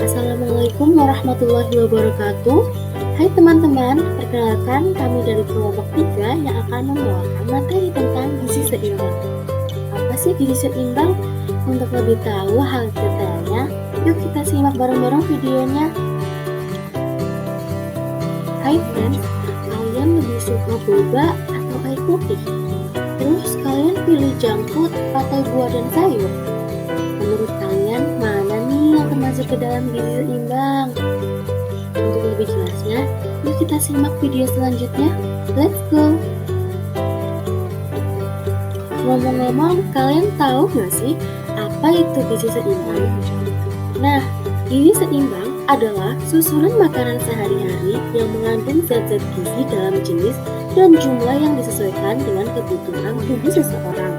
Assalamualaikum warahmatullahi wabarakatuh. Hai teman-teman, perkenalkan kami dari kelompok 3 yang akan membawakan materi tentang gizi seimbang. Apa sih gizi seimbang? Untuk lebih tahu hal detailnya, yuk kita simak bareng-bareng videonya. Hai friends, kalian lebih suka boba atau air putih? Terus kalian pilih junk food atau buah dan sayur? Menurut kalian mana nih yang termasuk ke dalam gizi seimbang? Untuk lebih jelasnya, yuk kita simak video selanjutnya. Let's go! Ngomong-ngomong, kalian tahu nggak sih apa itu gizi seimbang? Nah, gizi seimbang adalah susunan makanan sehari-hari yang mengandung zat-zat gizi dalam jenis dan jumlah yang disesuaikan dengan kebutuhan tubuh seseorang.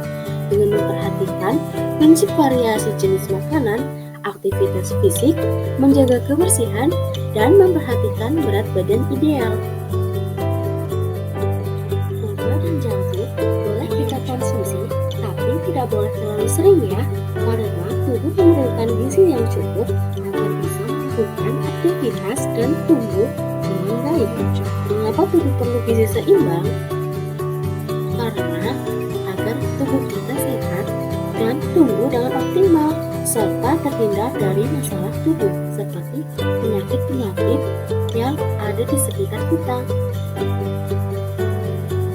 Dengan memperhatikan prinsip variasi jenis makanan, aktivitas fisik, menjaga kebersihan, dan memperhatikan berat badan ideal. Boba dan junk food boleh kita konsumsi, tapi tidak boleh terlalu sering ya, karena tubuh memerlukan gizi yang cukup agar bisa melakukan aktivitas dan tumbuh dengan baik. Mengapa tubuh perlu gizi seimbang? Karena agar tubuh kita sehat dan tumbuh dengan optimal, serta terhindar dari masalah tubuh seperti penyakit-penyakit yang ada di sekitar kita.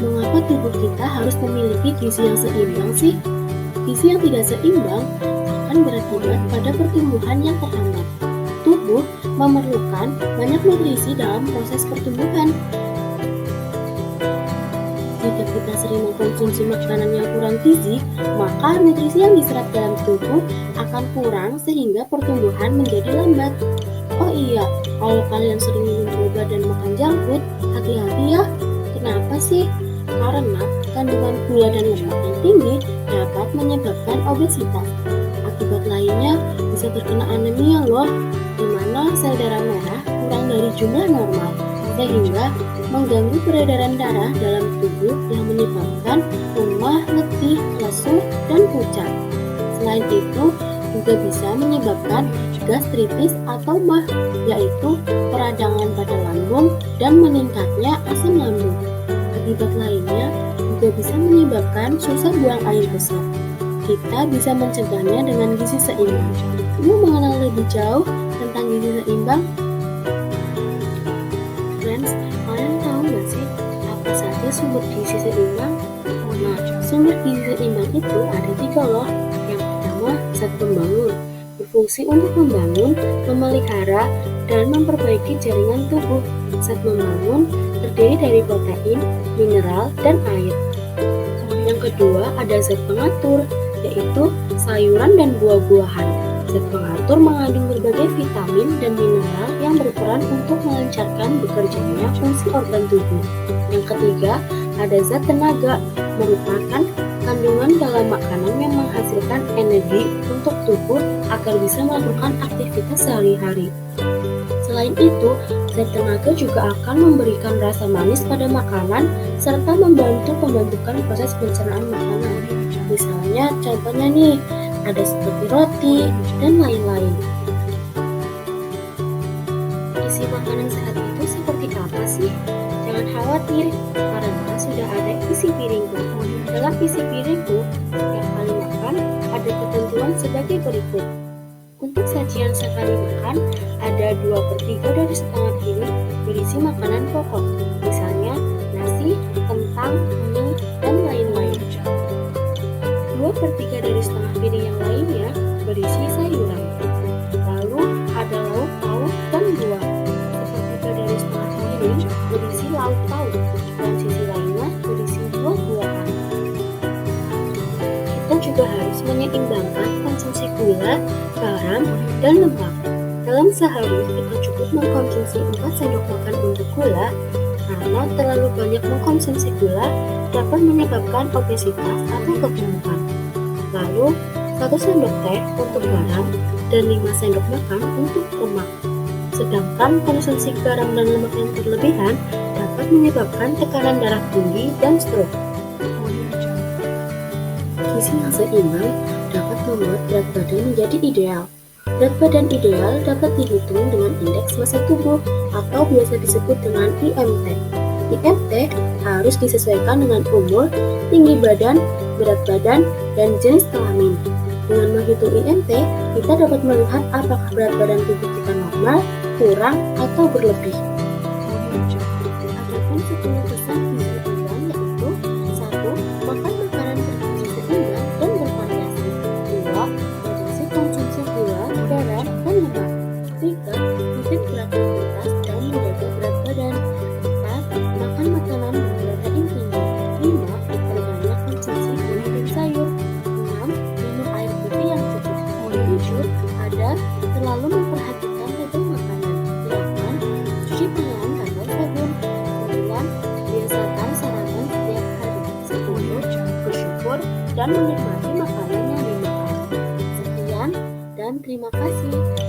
Mengapa tubuh kita harus memiliki gizi yang seimbang sih? Gizi yang tidak seimbang akan berakibat pada pertumbuhan yang terhambat. Tubuh memerlukan banyak nutrisi dalam proses pertumbuhan. Jika kita sering mengkonsumsi makanan yang kurang gizi, maka nutrisi yang diserap dalam tubuh akan kurang sehingga pertumbuhan menjadi lambat. Oh iya, kalau kalian sering minum boba dan makan junk food, hati-hati ya. Kenapa sih? Karena kandungan gula dan lemak yang tinggi dapat menyebabkan obesitas. Akibat lainnya bisa terkena anemia loh, di mana sel darah merah kurang dari jumlah normal, sehingga mengganggu peredaran darah dalam tubuh yang menyebabkan lemah, letih, lesu, dan pucat. Selain itu, juga bisa menyebabkan gastritis atau MAH, yaitu peradangan pada lambung dan meningkatnya asam lambung. Akibat lainnya juga bisa menyebabkan susah buang air besar. Kita bisa mencegahnya dengan gizi seimbang. Mau mengenal lebih jauh tentang gizi seimbang? Friends, kalian tahu nggak sih apa saja sumber gizi seimbang? Nah, sumber gizi seimbang itu ada 3 loh. Yang pertama, zat pembangun, berfungsi untuk membangun, memelihara, dan memperbaiki jaringan tubuh. Zat membangun terdiri dari protein, mineral, dan air. Yang kedua, ada zat pengatur, yaitu sayuran dan buah-buahan. Zat pengatur mengandung berbagai vitamin dan mineral yang berperan untuk melancarkan bekerjanya fungsi organ tubuh. Yang ketiga, ada zat tenaga, merupakan kandungan dalam makanan yang menghasilkan energi untuk tubuh agar bisa melakukan aktivitas sehari-hari. Selain itu, zat tenaga juga akan memberikan rasa manis pada makanan serta membantu pembentukan proses pencernaan makanan. Misalnya, contohnya nih, ada seperti roti, dan lain-lain. Isi makanan sehat itu seperti apa sih? Jangan khawatir, karena sudah ada isi piringku. Dalam isi piringku, setiap kali makan, ada ketentuan sebagai berikut. Untuk sajian sekali makan, ada 2/3 dari setengah piring berisi makanan pokok, misalnya nasi, kentang, mie, dan lain-lain. 2/3 dari setengah piring yang lainnya berisi sayuran. Lalu ada lauk pauk dan buah. 1/3 dari setengah piring berisi lauk pauk dan sisi lainnya berisi buah-buahan. Kita juga harus menyeimbangkan konsumsi gula, garam, dan lemak. Dalam sehari kita cukup mengkonsumsi 4 sendok makan untuk gula, karena terlalu banyak mengkonsumsi gula dapat menyebabkan obesitas atau kegemukan. Lalu, 1 sendok teh untuk garam dan 5 sendok makan untuk lemak. Sedangkan konsumsi garam dan lemak yang berlebihan dapat menyebabkan tekanan darah tinggi dan stroke. Gizi yang seimbang dapat membuat berat badan menjadi ideal. Berat badan ideal dapat dihitung dengan indeks massa tubuh atau biasa disebut dengan IMT. IMT harus disesuaikan dengan umur, tinggi badan, berat badan, dan jenis kelamin. Dengan menghitung IMT, kita dapat melihat apakah berat badan tubuh kita normal, kurang, atau berlebih. Adapun 10 pesan gizi seimbang yaitu 1. Makan makanan bergizi seimbang dan bervariasi. 2. Batasi konsumsi gula, garam, dan lemak. 3. Rutin beraktivitas dan menjaga berat badan. 4. Makan makanan berprotein tinggi. 5. Perbanyak konsumsi buah dan sayur. 6. Minum air putih yang cukup. 7. Ada terlalu memperhatikan label makanan. 8. Cuci tangan pakai sabun. 9. Biasakan sarapan setiap hari. 10. Bersyukur dan menikmati makanan yang dimakan. Sekian dan terima kasih.